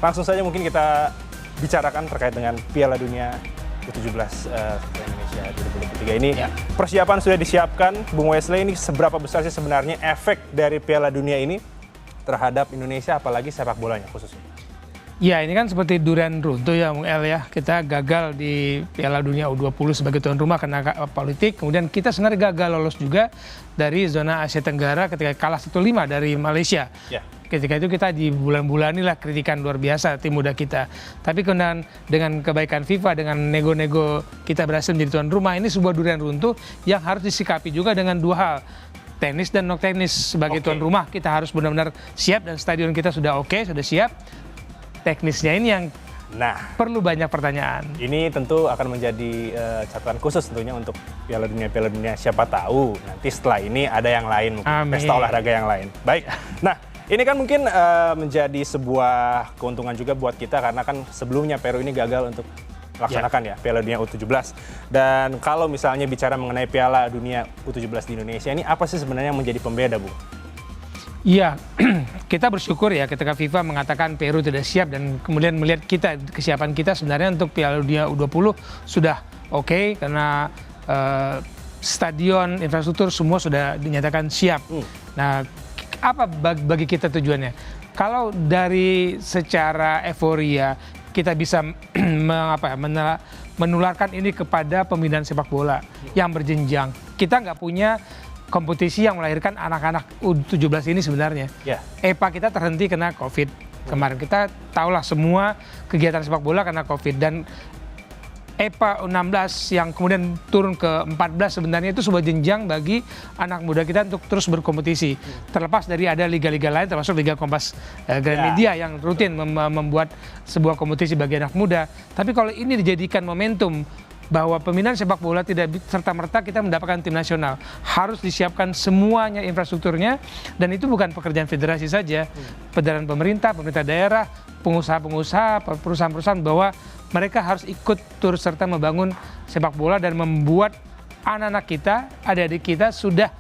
langsung saja mungkin kita bicarakan terkait dengan Piala Dunia U17 Indonesia 2023 ini. Ya. Persiapan sudah disiapkan, Bung Wesley, ini seberapa besar sih sebenarnya efek dari Piala Dunia ini terhadap Indonesia, apalagi sepak bolanya khususnya? Ya, ini kan seperti durian runtuh ya, Bung El ya. Kita gagal di Piala Dunia U20 sebagai tuan rumah karena politik. Kemudian kita sebenarnya gagal lolos juga dari zona Asia Tenggara ketika kalah 1-5 dari Malaysia. Ya. Ketika itu kita di bulan-bulan inilah kritikan luar biasa tim muda kita. Tapi kemudian dengan kebaikan FIFA, dengan nego-nego kita berhasil menjadi tuan rumah, ini sebuah durian runtuh yang harus disikapi juga dengan dua hal. Teknis dan non teknis. Sebagai tuan rumah kita harus benar-benar siap dan stadion kita sudah sudah siap. Teknisnya ini yang perlu banyak pertanyaan. Ini tentu akan menjadi catatan khusus tentunya untuk Piala Dunia. Siapa tahu nanti setelah ini ada yang lain, pesta olahraga yang lain. Baik, nah ini kan mungkin menjadi sebuah keuntungan juga buat kita karena kan sebelumnya Peru ini gagal untuk melaksanakan ya Piala Dunia U17. Dan kalau misalnya bicara mengenai Piala Dunia U17 di Indonesia, ini apa sih sebenarnya yang menjadi pembeda, Bu? Iya, kita bersyukur ya ketika FIFA mengatakan Peru tidak siap dan kemudian melihat kesiapan kita sebenarnya untuk Piala Dunia U20 sudah oke karena stadion, infrastruktur semua sudah dinyatakan siap. Nah, apa bagi kita tujuannya? Kalau dari secara euforia kita bisa menularkan ini kepada pembinaan sepak bola yang berjenjang. Kita nggak punya kompetisi yang melahirkan anak-anak U17 ini sebenarnya. EPA kita terhenti karena COVID. Kemarin kita tahulah semua kegiatan sepak bola karena COVID. Dan EPA U16 yang kemudian turun ke 14 sebenarnya itu sebuah jenjang bagi anak muda kita untuk terus berkompetisi. Terlepas dari ada liga-liga lain termasuk Liga Kompas Gramedia yang rutin membuat sebuah kompetisi bagi anak muda. Tapi kalau ini dijadikan momentum bahwa pembinaan sepak bola tidak serta-merta kita mendapatkan tim nasional. Harus disiapkan semuanya infrastrukturnya dan itu bukan pekerjaan federasi saja. Peran pemerintah daerah, pengusaha-pengusaha, perusahaan-perusahaan bahwa mereka harus ikut turut serta membangun sepak bola dan membuat anak-anak kita, adik-adik kita sudah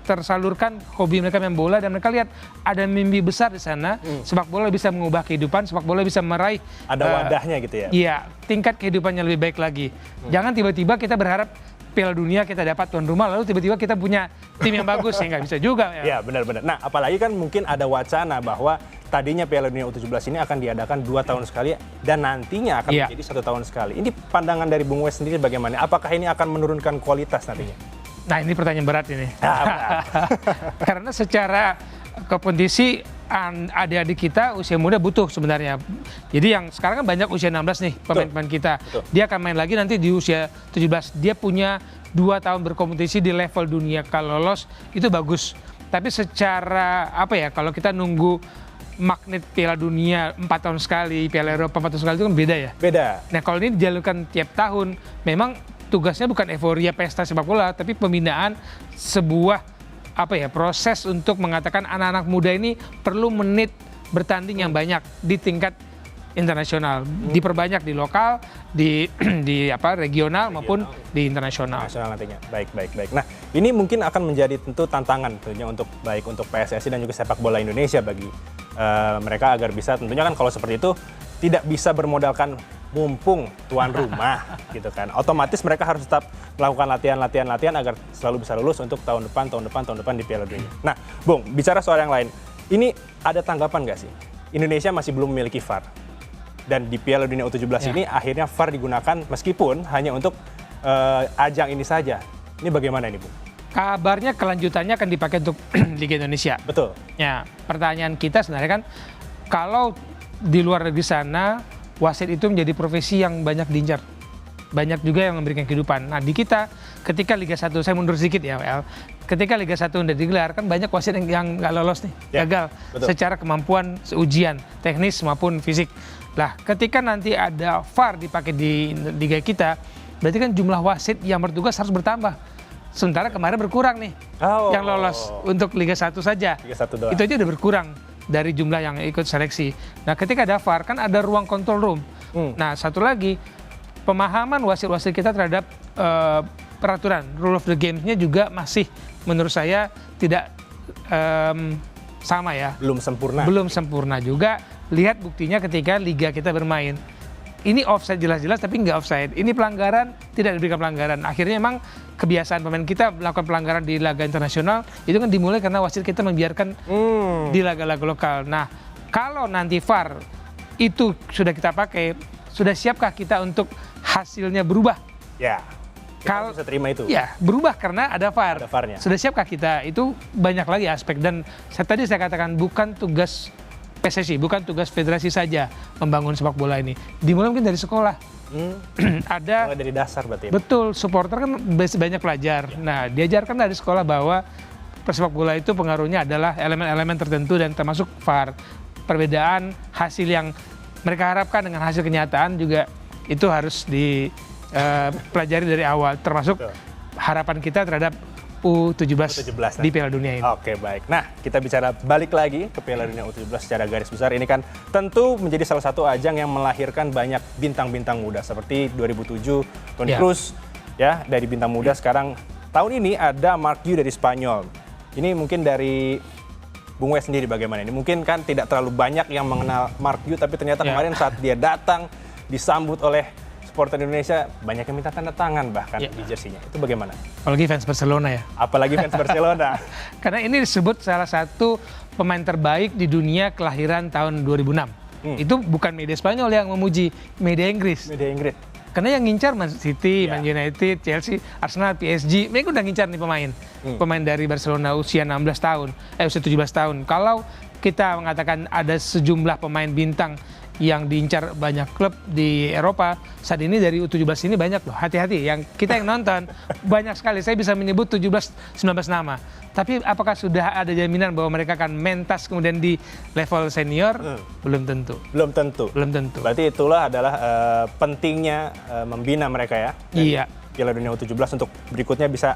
tersalurkan hobi mereka main bola dan mereka lihat ada mimpi besar di sana. Sepak bola bisa mengubah kehidupan, sepak bola bisa meraih wadahnya gitu ya. Iya, tingkat kehidupannya lebih baik lagi. Jangan tiba-tiba kita berharap Piala Dunia kita dapat tuan rumah lalu tiba-tiba kita punya tim yang bagus, ya nggak bisa juga. Ya, benar-benar. Nah, apalagi kan mungkin ada wacana bahwa tadinya Piala Dunia U17 ini akan diadakan 2 tahun sekali dan nantinya akan menjadi 1 tahun sekali. Ini pandangan dari Bung Wes sendiri bagaimana? Apakah ini akan menurunkan kualitas nantinya? Nah, ini pertanyaan berat ini. Karena secara kompetisi adik-adik kita usia muda butuh sebenarnya. Jadi yang sekarang kan banyak usia 16 nih pemain-pemain kita. Dia akan main lagi nanti di usia 17. Dia punya 2 tahun berkompetisi di level dunia. Kalau lolos itu bagus. Tapi secara kalau kita nunggu magnet Piala Dunia 4 tahun sekali, Piala Eropa 4 tahun sekali itu kan beda ya? Beda. Nah, kalau ini dijalankan tiap tahun, memang tugasnya bukan euforia pesta sepak bola, tapi pembinaan sebuah proses untuk mengatakan anak-anak muda ini perlu menit bertanding yang banyak di tingkat internasional, diperbanyak di lokal, di regional maupun di internasional. Nantinya. Baik. Nah, ini mungkin akan menjadi tentu tantangan tentunya untuk PSSI dan juga sepak bola Indonesia bagi mereka agar bisa tentunya kan kalau seperti itu tidak bisa bermodalkan mumpung tuan rumah gitu kan. Otomatis mereka harus tetap melakukan latihan agar selalu bisa lulus untuk tahun depan di Piala Dunia. Nah, Bung, bicara soal yang lain. Ini ada tanggapan nggak sih? Indonesia masih belum memiliki VAR. Dan di Piala Dunia U17 ini akhirnya VAR digunakan meskipun hanya untuk ajang ini saja. Ini bagaimana ini, Bung? Kabarnya kelanjutannya akan dipakai untuk Liga Indonesia. Betul. Ya, pertanyaan kita sebenarnya kan kalau di luar negeri sana wasit itu menjadi profesi yang banyak diincar. Banyak juga yang memberikan kehidupan. Nah, di kita ketika Liga 1, saya mundur sedikit ya, WL. Ketika Liga 1 udah digelar, kan banyak wasit yang nggak lolos nih, gagal. Betul. Secara kemampuan ujian, teknis maupun fisik. Lah, ketika nanti ada VAR dipakai di Liga kita, berarti kan jumlah wasit yang bertugas harus bertambah. Sementara kemarin berkurang nih, yang lolos untuk Liga 1 saja. Liga 1 doang. Itu aja udah berkurang dari jumlah yang ikut seleksi. Nah, ketika ada VAR kan ada ruang control room. Nah, satu lagi pemahaman wasit-wasit kita terhadap peraturan rule of the game-nya juga masih menurut saya tidak sama ya. Belum sempurna juga. lihat buktinya ketika liga kita bermain. Ini offside jelas-jelas tapi nggak offside. Ini pelanggaran, tidak diberikan pelanggaran. Akhirnya emang kebiasaan pemain kita melakukan pelanggaran di laga internasional itu kan dimulai karena wasit kita membiarkan di laga-laga lokal. Nah, kalau nanti VAR itu sudah kita pakai, sudah siapkah kita untuk hasilnya berubah? Ya. Kalau bisa terima itu. Ya, berubah karena ada VAR. Ada VAR-nya. Sudah siapkah kita? Itu banyak lagi aspek dan tadi saya katakan bukan tugas PSSI, bukan tugas federasi saja membangun sepak bola ini. Dimulai mungkin dari sekolah. Ada mulai dari dasar berarti. Betul, supporter kan banyak pelajar. Ya. Nah, diajarkan dari sekolah bahwa persepak bola itu pengaruhnya adalah elemen-elemen tertentu dan termasuk VAR. Perbedaan hasil yang mereka harapkan dengan hasil kenyataan juga itu harus dipelajari dari awal, termasuk harapan kita terhadap U17 di Piala Dunia ini. Oke, baik. Nah, kita bicara balik lagi ke Piala Dunia U17 secara garis besar. Ini kan tentu menjadi salah satu ajang yang melahirkan banyak bintang-bintang muda. Seperti 2007, Toni Kroos, ya, dari bintang muda. Sekarang, tahun ini ada Mark Yu dari Spanyol. Ini mungkin dari Bung Wes sendiri bagaimana ini? Mungkin kan tidak terlalu banyak yang mengenal Mark Yu, tapi ternyata kemarin saat dia datang, disambut oleh supporter Indonesia, banyak yang minta tanda tangan bahkan di jersinya. Itu bagaimana? Apalagi fans Barcelona ya. Apalagi fans Barcelona. Karena ini disebut salah satu pemain terbaik di dunia kelahiran tahun 2006. Itu bukan media Spanyol yang memuji, media Inggris. Media Inggris. Karena yang ngincar Man City, Man United, Chelsea, Arsenal, PSG, mereka udah ngincar nih pemain. Pemain dari Barcelona usia 16 tahun, usia 17 tahun. Kalau kita mengatakan ada sejumlah pemain bintang yang diincar banyak klub di Eropa, saat ini dari U17 ini banyak loh, hati-hati. Yang kita yang nonton, banyak sekali, saya bisa menyebut 17-19 nama. Tapi apakah sudah ada jaminan bahwa mereka akan mentas kemudian di level senior? Belum tentu. Belum tentu. Belum tentu. Berarti itulah adalah pentingnya membina mereka ya. Iya. Piala Dunia U17 untuk berikutnya bisa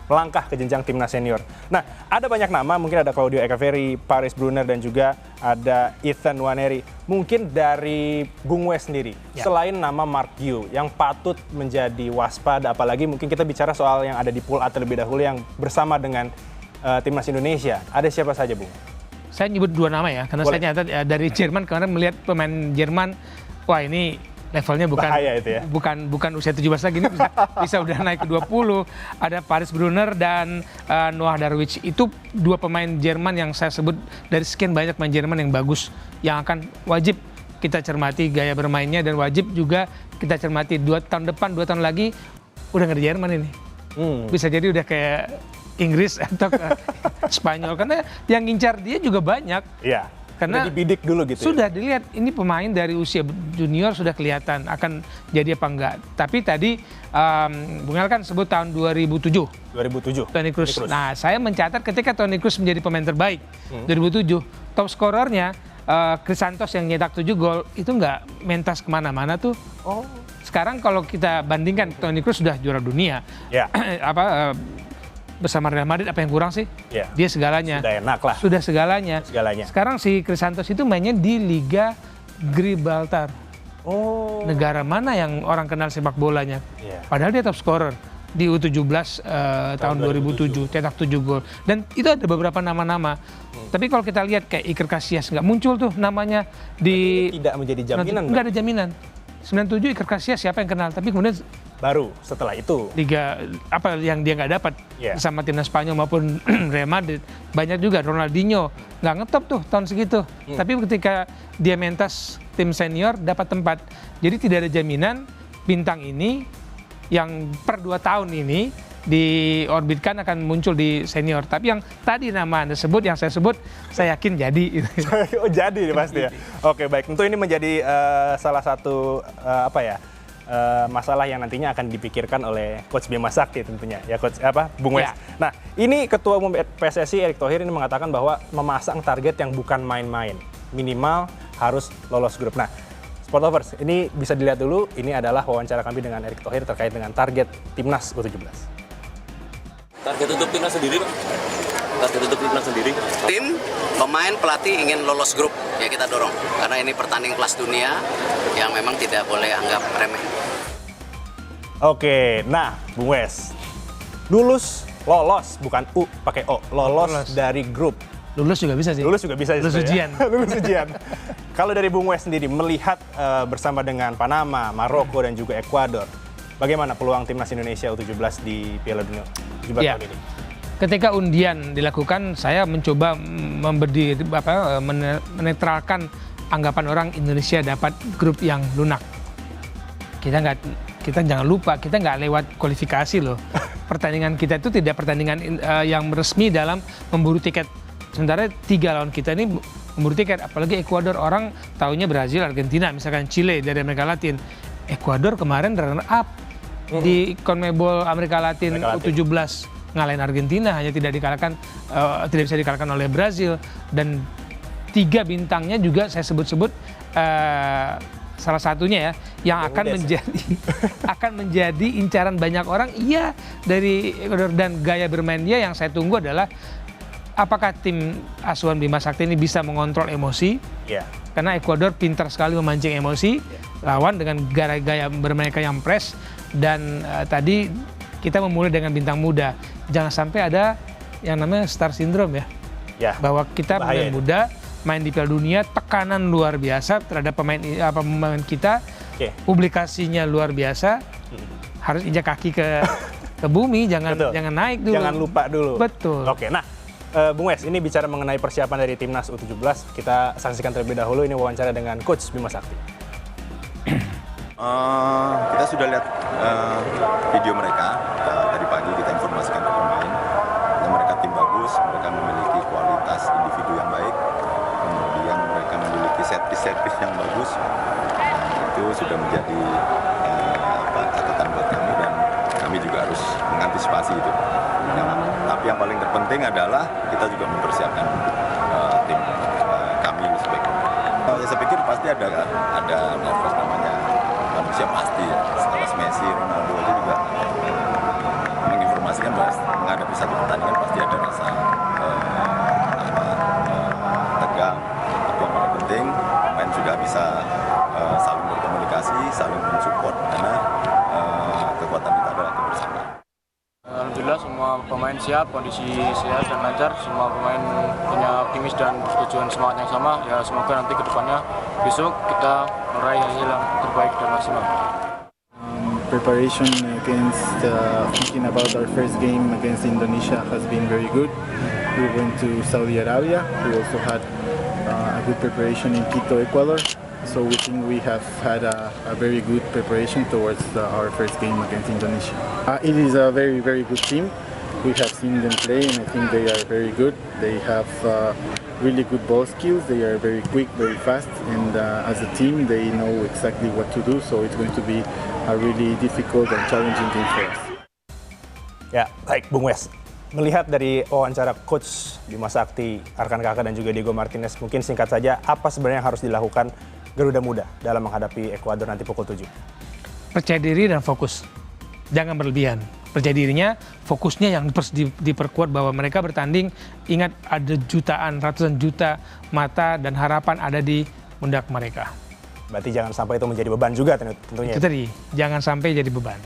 melangkah ke jenjang timnas senior. Nah, ada banyak nama, mungkin ada Claudio Echeverri, Paris Brunner, dan juga ada Ethan Nwaneri. Mungkin dari Bung Wes sendiri, selain nama Mark Yu, yang patut menjadi waspada, apalagi mungkin kita bicara soal yang ada di pool A terlebih dahulu yang bersama dengan timnas Indonesia. Ada siapa saja, Bung? Saya nyebut dua nama ya, karena saya nyata dari Jerman, karena melihat pemain Jerman, wah ini levelnya bukan usia 17 lagi, ini bisa udah naik ke 20. Ada Paris Brunner dan Noah Darwich. Itu dua pemain Jerman yang saya sebut dari sekian banyak pemain Jerman yang bagus, yang akan wajib kita cermati gaya bermainnya, dan wajib juga kita cermati 2 tahun depan, 2 tahun lagi udah nggak di Jerman ini. Bisa jadi udah kayak Inggris atau Spanyol, karena yang ngincar dia juga banyak. Iya. Karena sudah dibidik dulu gitu. Sudah dilihat, ini pemain dari usia junior sudah kelihatan akan jadi apa enggak. Tapi tadi Bung El kan sebut tahun 2007. Toni Kroos. Nah, saya mencatat ketika Toni Kroos menjadi pemain terbaik 2007, top skorernya Crisantos yang nyetak 7 gol itu enggak mentas kemana-mana tuh. Sekarang kalau kita bandingkan, Toni Kroos sudah juara dunia. Bersama Real Madrid, apa yang kurang sih? Dia segalanya. Sudah enak lah. Sudah segalanya. Sekarang si Crisantos itu mainnya di Liga Gibraltar. Negara mana yang orang kenal sepak bolanya? Padahal dia top scorer di U17 tahun 2007, cetak 7 gol. Dan itu ada beberapa nama-nama. Tapi kalau kita lihat kayak Iker Casillas, nggak muncul tuh namanya di... Tidak menjadi jaminan. Nggak ada jaminan. 97 Iker Casillas siapa yang kenal? Tapi kemudian baru setelah itu liga apa yang dia nggak dapat sama timnas Spanyol maupun Real Madrid, banyak juga. Ronaldinho nggak ngetop tuh tahun segitu, tapi ketika dia mentas tim senior dapat tempat. Jadi tidak ada jaminan bintang ini yang per 2 tahun ini diorbitkan akan muncul di senior. Tapi yang tadi nama Anda sebut, yang saya sebut, saya yakin jadi. Jadi pasti ya. Oke, baik. Tentu ini menjadi salah satu masalah yang nantinya akan dipikirkan oleh Coach Bima Sakti tentunya, ya Coach Bung Wes. Nah, ini Ketua Umum PSSI Erick Thohir ini mengatakan bahwa memasang target yang bukan main-main, minimal harus lolos grup. Nah, Sport Lovers, ini bisa dilihat dulu, ini adalah wawancara kami dengan Erick Thohir terkait dengan target timnas U17. Target untuk timnas sendiri, Pak? Target untuk timnas sendiri? Tim, pemain, pelatih ingin lolos grup, ya kita dorong. Karena ini pertandingan kelas dunia yang memang tidak boleh anggap remeh. Oke, nah Bung Wes, lolos, bukan U pakai O, lolos dari grup. Lulus juga bisa sih. Lulus juga bisa. Lulus ujian. Lulus ujian. Kalau dari Bung Wes sendiri melihat bersama dengan Panama, Maroko dan juga Ekuador, bagaimana peluang timnas Indonesia U17 di Piala Dunia U17 tahun ini? Ketika undian dilakukan, saya mencoba menetralkan anggapan orang Indonesia dapat grup yang lunak. Kita jangan lupa, kita nggak lewat kualifikasi loh. Pertandingan kita itu tidak pertandingan yang resmi dalam memburu tiket. Sementara 3 lawan kita ini memburu tiket, apalagi Ekuador, orang taunya Brazil, Argentina, misalkan Chile dari Amerika Latin. Ekuador kemarin runner up di CONMEBOL Amerika Latin U17. Ngalahin Argentina, hanya tidak bisa dikalahkan oleh Brazil, dan 3 bintangnya juga saya sebut-sebut salah satunya ya yang akan menjadi incaran banyak orang dari Ecuador, dan gaya bermain dia yang saya tunggu adalah apakah tim asuhan Bima Sakti ini bisa mengontrol emosi, karena Ecuador pintar sekali memancing emosi lawan dengan gaya bermain yang press, dan tadi kita memulai dengan bintang muda. Jangan sampai ada yang namanya star syndrome ya. Bahwa kita pemain muda, main di Piala Dunia, tekanan luar biasa terhadap pemain kita, publikasinya luar biasa, harus injak kaki ke bumi, jangan naik dulu. Jangan lupa dulu. Betul. Oke, nah Bung Wes, ini bicara mengenai persiapan dari timnas U17, kita saksikan terlebih dahulu ini wawancara dengan Coach Bima Sakti. Kita sudah lihat video mereka, tadi pagi kita informasikan ke pemain, mereka tim bagus, mereka memiliki kualitas individu yang baik, kemudian mereka memiliki servis yang bagus, itu sudah menjadi catatan buat kami, dan kami juga harus mengantisipasi itu. Tapi yang paling terpenting adalah kita juga mempersiapkan tim kami sebagai. Saya pikir pasti ada nervous, namanya manusia pasti ya. Setelah Messi, Ronaldo itu juga menginformasikan bahwa menghadapi satu pertandingan pasti ada rasa tegang. Tapi yang paling penting pemain sudah bisa saling berkomunikasi, saling mensupport, karena kekuatan kita adalah kebersamaan. Alhamdulillah semua pemain siap, kondisi sehat dan lancar, semua pemain punya optimis dan tujuan semangat yang sama. Ya semoga nanti ke depannya besok kita meraih hasil yang terbaik dan maksimal. Preparation against thinking about our first game against Indonesia has been very good. We went to Saudi Arabia. We also had a good preparation in Quito, Ecuador. So we think we have had a very good preparation towards our first game against Indonesia. It is a very, very good team. We have seen them play, and I think they are very good. They have really good ball skills. They are very quick, very fast, and as a team, they know exactly what to do. So it's going to be a really difficult and challenging game for us. Ya, baik Bung Wes. Melihat dari wawancara Coach Bima Sakti, Arkan Kakak dan juga Diego Martinez, mungkin singkat saja, apa sebenarnya yang harus dilakukan Garuda Muda dalam menghadapi Ekuador nanti pukul 7? Percaya diri dan fokus. Jangan berlebihan. Percaya dirinya, fokusnya yang terus diperkuat bahwa mereka bertanding, ingat ada jutaan, ratusan juta mata dan harapan ada di pundak mereka. Berarti jangan sampai itu menjadi beban juga tentunya. Itu tadi, jangan sampai jadi beban.